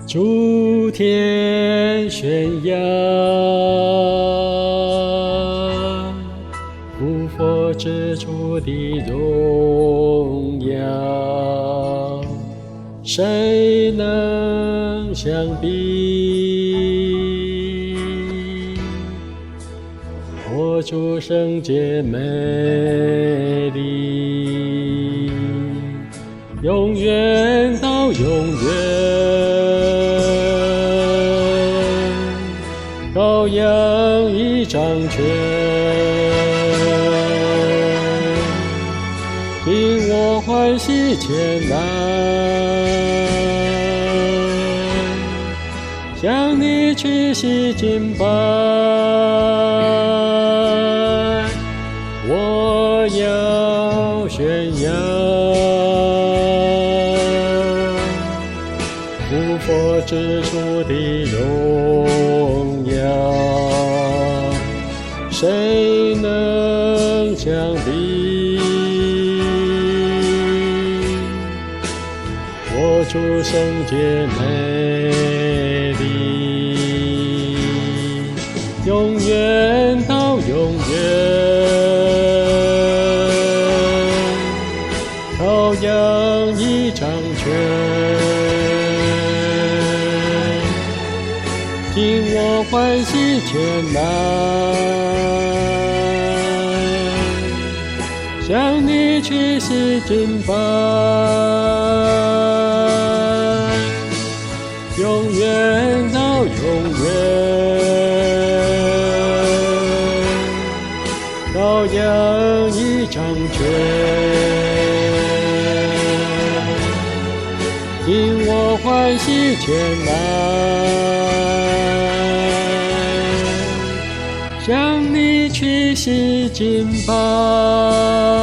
诸天宣扬，无佛之处的荣耀，谁能相比？我主圣洁美丽，永远到永远。羔羊已掌权，令我欢喜前来，向你屈膝敬拜。我要宣扬无佛之处的荣耀，谁能相比？我主圣洁美丽，永远到永远。羔羊已掌权，听我欢喜前来，向你屈膝敬拜。永远到永远，羔羊已掌权。因我欢喜前来，向你屈膝敬拜。